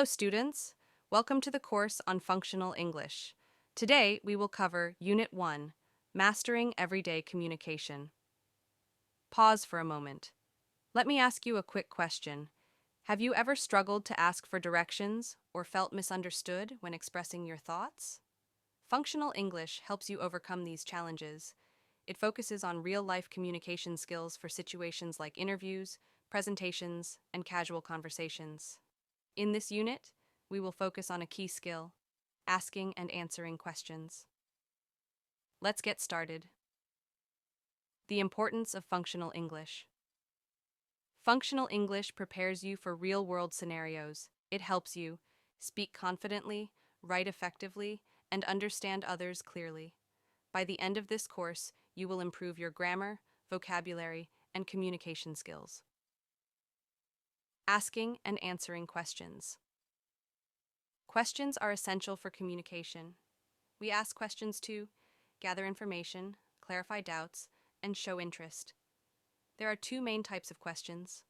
Hello, students. Welcome to the course on Functional English. Today, we will cover Unit 1, Mastering Everyday Communication. Pause for a moment. Let me ask you a quick question. Have you ever struggled to ask for directions or felt misunderstood when expressing your thoughts? Functional English helps you overcome these challenges. It focuses on real-life communication skills for situations like interviews, presentations, and casual conversations. In this unit, we will focus on a key skill, asking and answering questions. Let's get started. The importance of functional English. Functional English prepares you for real-world scenarios. It helps you speak confidently, write effectively, and understand others clearly. By the end of this course, you will improve your grammar, vocabulary, and communication skills. Asking and answering questions. Questions are essential for communication. We ask questions to gather information, clarify doubts, and show interest. There are two main types of questions.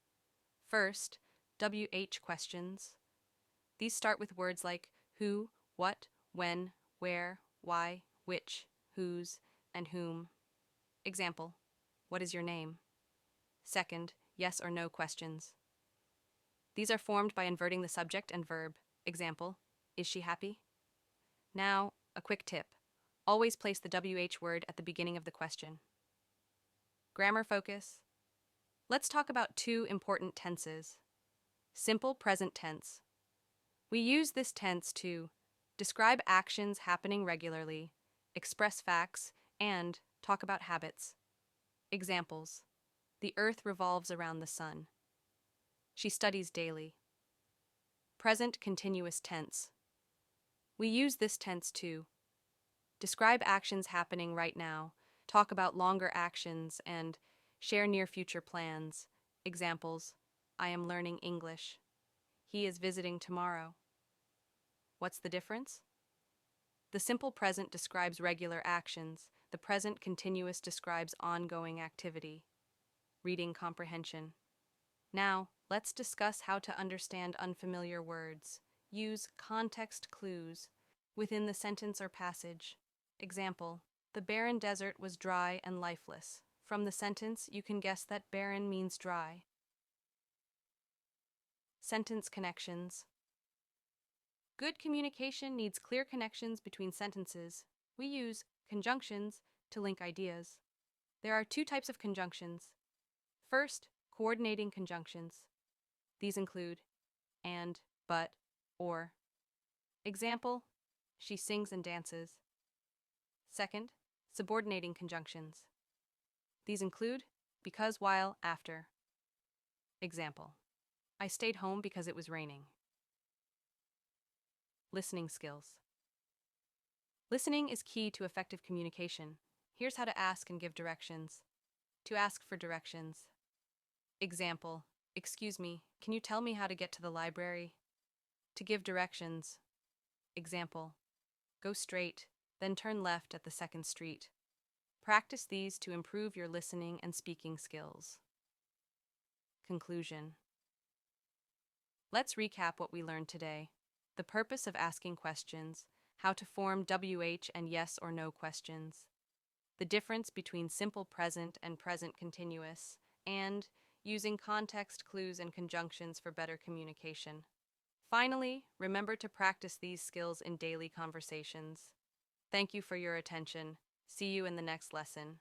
First, WH questions. These start with words like who, what, when, where, why, which, whose, and whom. Example, what is your name? Second, yes or no questions. These are formed by inverting the subject and verb. Example, is she happy? Now, a quick tip. Always place the WH word at the beginning of the question. Grammar focus. Let's talk about two important tenses. Simple present tense. We use this tense to describe actions happening regularly, express facts, and talk about habits. Examples. The earth revolves around the sun. She studies daily. Present continuous tense. We use this tense to describe actions happening right now, talk about longer actions, and share near-future plans. Examples, I am learning English. He is visiting tomorrow. What's the difference? The simple present describes regular actions. The present continuous describes ongoing activity. Reading comprehension. Now, let's discuss how to understand unfamiliar words. Use context clues within the sentence or passage. Example, the barren desert was dry and lifeless. From the sentence, you can guess that barren means dry. Sentence connections. Good communication needs clear connections between sentences. We use conjunctions to link ideas. There are two types of conjunctions. First, coordinating conjunctions. These include and, but, or. Example, she sings and dances. Second, subordinating conjunctions. These include because, while, after. Example, I stayed home because it was raining. Listening skills. Listening is key to effective communication. Here's how to ask and give directions. To ask for directions. Example, excuse me, can you tell me how to get to the library? To give directions. Example, go straight, then turn left at the second street. Practice these to improve your listening and speaking skills. Conclusion. Let's recap what we learned today. The purpose of asking questions, how to form WH and yes or no questions, the difference between simple present and present continuous, and using context clues and conjunctions for better communication. Finally, remember to practice these skills in daily conversations. Thank you for your attention. See you in the next lesson.